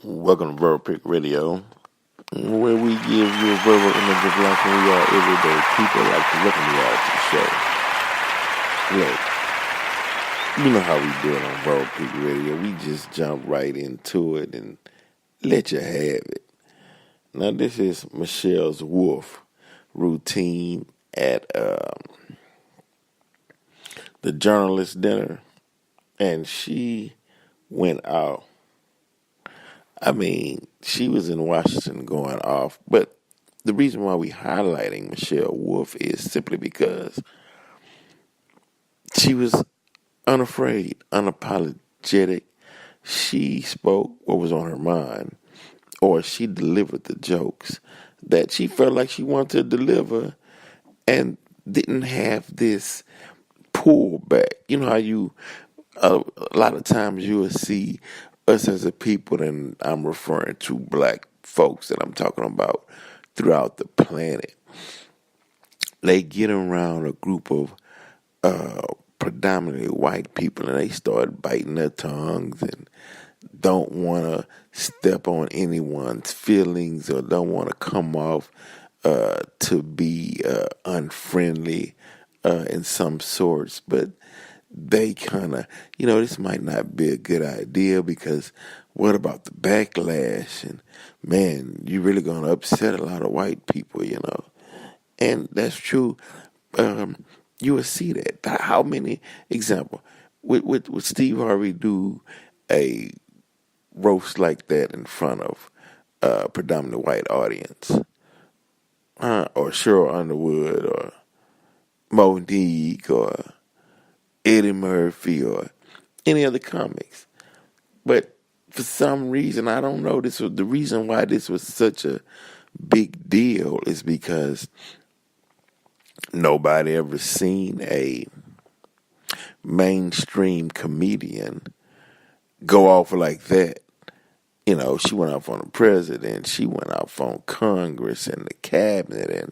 Welcome to Verbal Pick Radio, where we give you a verbal image of life and we are everyday people. I'd like to welcome you all to the show. Look, you know how we do it on Verbal Pick Radio. We just jump right into it and let you have it. Now, this is Michelle's Wolf routine at the journalist dinner, and she went out. I mean, she was in Washington going off, but the reason why we highlighting Michelle Wolf is simply because she was unafraid, unapologetic. She spoke what was on her mind, or she delivered the jokes that she felt like she wanted to deliver and didn't have this pullback. You know how a lot of times you will see us as a people, and I'm referring to black folks that I'm talking about throughout the planet. They get around a group of predominantly white people and they start biting their tongues and don't want to step on anyone's feelings or don't want to come off to be unfriendly in some sorts. But they kind of, this might not be a good idea because what about the backlash? And man, you're really going to upset a lot of white people. And that's true. You will see that. How many, example, would Steve Harvey do a roast like that in front of a predominantly white audience? Or Cheryl Underwood or Monique or Eddie Murphy or any other comics. But for some reason, I don't know, the reason why this was such a big deal is because nobody ever seen a mainstream comedian go off like that. She went off on the president, she went off on Congress and the cabinet and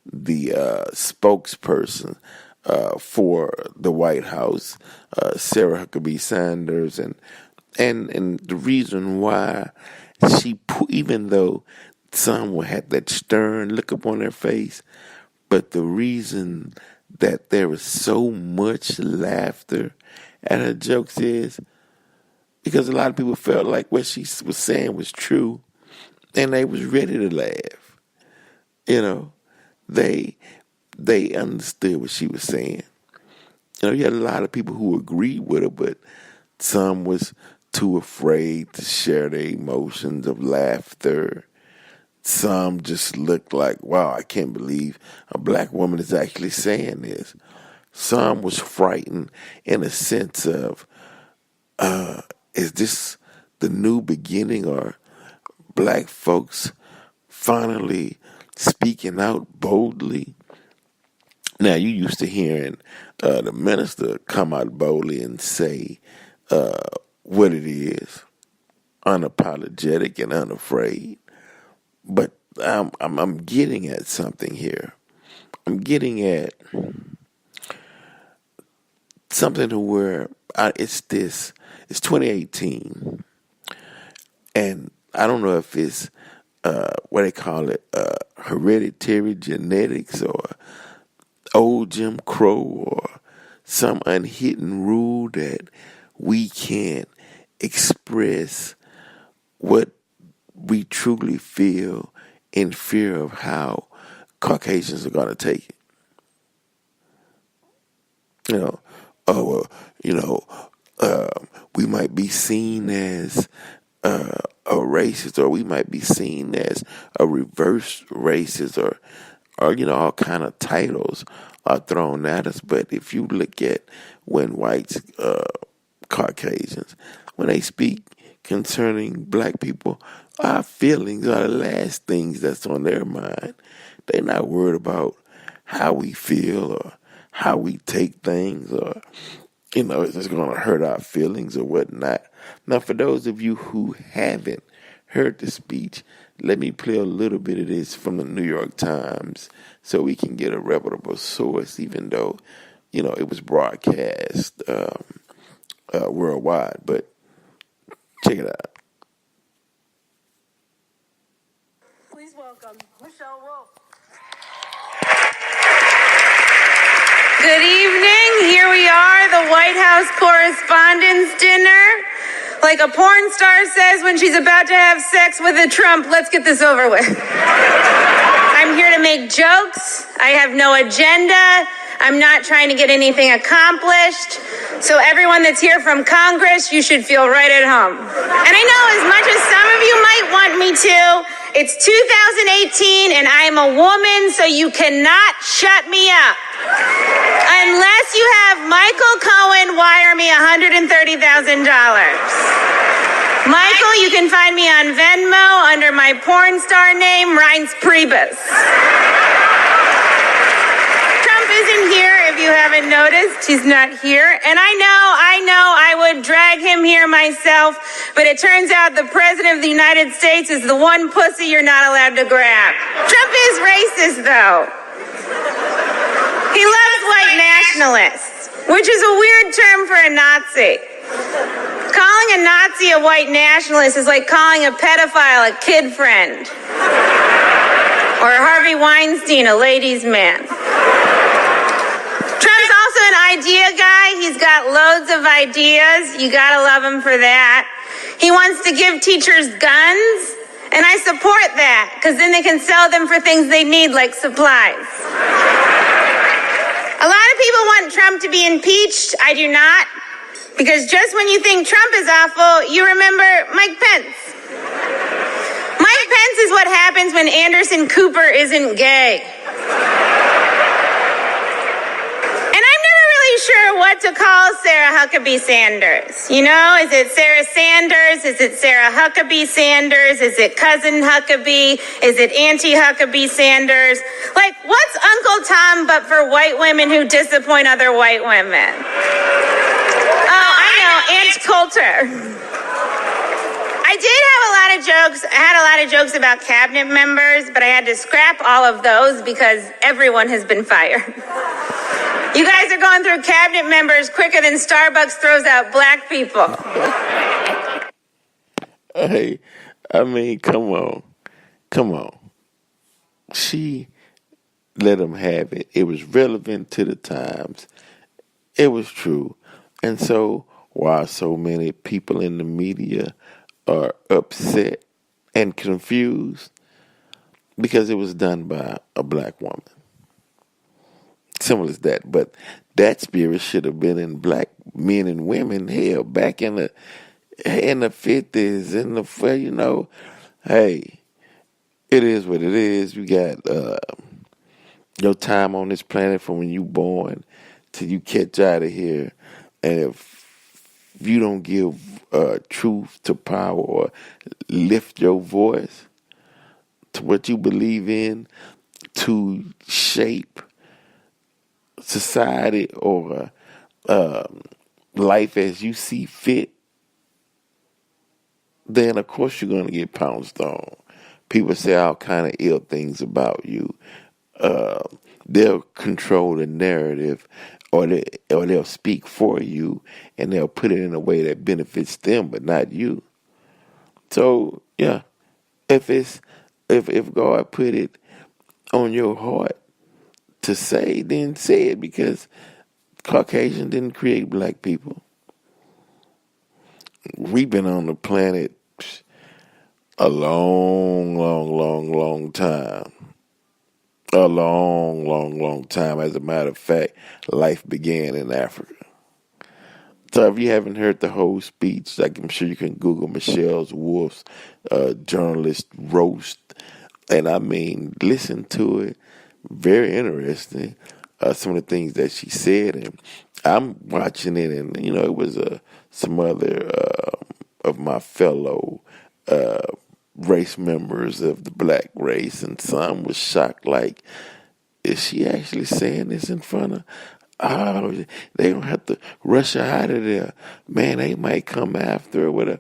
the spokesperson for the White House, Sarah Huckabee Sanders, and the reason why even though some had that stern look upon their face, but the reason that there was so much laughter at her jokes is because a lot of people felt like what she was saying was true, and they was ready to laugh. They understood what she was saying. You had a lot of people who agreed with her, but some was too afraid to share their emotions of laughter. Some just looked like, wow, I can't believe a black woman is actually saying this. Some was frightened in a sense of, is this the new beginning, or black folks finally speaking out boldly? Now, you used to hearing the minister come out boldly and say what it is, unapologetic and unafraid. But I'm getting at something here. I'm getting at something to where it's 2018, and I don't know if it's what they call it, hereditary genetics or old Jim Crow or some unhidden rule that we can't express what we truly feel in fear of how Caucasians are going to take it. We might be seen as a racist, or we might be seen as a reverse racist, or all kind of titles are thrown at us. But if you look at when whites, Caucasians, when they speak concerning black people, our feelings are the last things that's on their mind. They're not worried about how we feel or how we take things, or is this going to hurt our feelings or whatnot. Now, for those of you who haven't heard the speech, let me play a little bit of this from the New York Times so we can get a reputable source, even though, it was broadcast worldwide. But check it out. Good evening. Here we are, the White House Correspondents' Dinner. Like a porn star says when she's about to have sex with a Trump, let's get this over with. I'm here to make jokes. I have no agenda. I'm not trying to get anything accomplished. So everyone that's here from Congress, you should feel right at home. And I know as much as some of you might want me to, it's 2018 and I'm a woman, so you cannot shut me up. Unless you have Michael Cohen wire me $130,000. Michael, you can find me on Venmo under my porn star name, Reince Priebus. Trump isn't here, if you haven't noticed. He's not here. And I know I would drag him here myself, but it turns out the President of the United States is the one pussy you're not allowed to grab. Trump is racist, though. He loves white nationalists, which is a weird term for a Nazi. Calling a Nazi a white nationalist is like calling a pedophile a kid friend. Or Harvey Weinstein a ladies' man. Trump's also an idea guy. He's got loads of ideas. You gotta love him for that. He wants to give teachers guns, and I support that, because then they can sell them for things they need, like supplies. A lot of people want Trump to be impeached. I do not. Because just when you think Trump is awful, you remember Mike Pence. Mike Pence is what happens when Anderson Cooper isn't gay. And I'm never really sure what to call Sarah Huckabee Sanders. You know, is it Sarah Sanders? Is it Sarah Huckabee Sanders? Is it Cousin Huckabee? Is it Auntie Huckabee Sanders? Like, what's Uncle Tom but for white women who disappoint other white women? Oh, I know, Aunt Coulter. I had a lot of jokes about cabinet members, but I had to scrap all of those because everyone has been fired. You guys are going through cabinet members quicker than Starbucks throws out black people. Hey, I mean, come on. She let him have it. It was relevant to the times. It was true. And so, while so many people in the media are upset and confused, because it was done by a black woman. Simple as that. But that spirit should have been in black men and women, hell, back in the 50s, hey, it is what it is. You got your time on this planet from when you born till you catch out of here. And if you don't give truth to power or lift your voice to what you believe in to shape society or life as you see fit, then of course you're going to get pounced on. People say all kind of ill things about you. They'll control the narrative, or they'll speak for you, and they'll put it in a way that benefits them, but not you. So yeah, if God put it on your heart to say, then say it, because Caucasian didn't create black people. We've been on the planet a long time. A long time. As a matter of fact, life began in Africa. So if you haven't heard the whole speech, like, I'm sure you can Google Michelle Wolf's journalist roast. And I mean, listen to it. Very interesting. Some of the things that she said. And I'm watching it, and, it was some other of my fellow race members of the black race, and some was shocked, like, is she actually saying this in front of? Oh, they don't have to rush her out of there. Man, they might come after her with a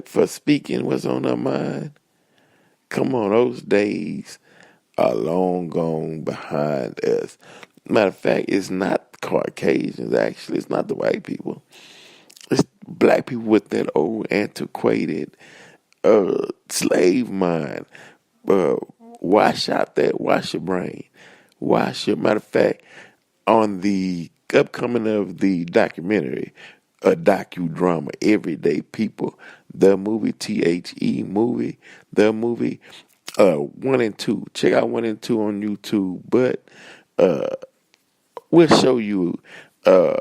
for speaking what's on her mind. Come on, those days are long gone behind us. Matter of fact, it's not Caucasians, actually. It's not the white people. It's black people with that old antiquated slave mind. uh, wash your brain. Matter of fact, on the upcoming of the documentary, a docudrama, Everyday People, the movie, movie, the movie, 1 and 2. Check out 1 and 2 on YouTube, but we'll show you uh,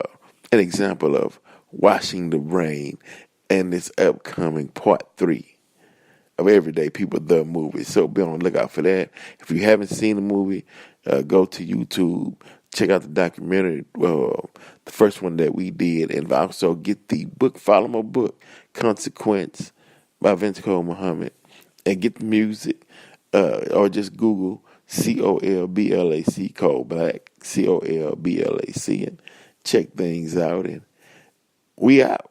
an example of washing the brain in this upcoming part 3 of Everyday People, the movie. So be on the lookout for that. If you haven't seen the movie, go to YouTube, check out the documentary, the first one that we did, and also get the book, follow my book, Consequence by Vince Cole Muhammad, and get the music, or just Google COLBLAC, Cole Black, COLBLAC, and check things out. And we out.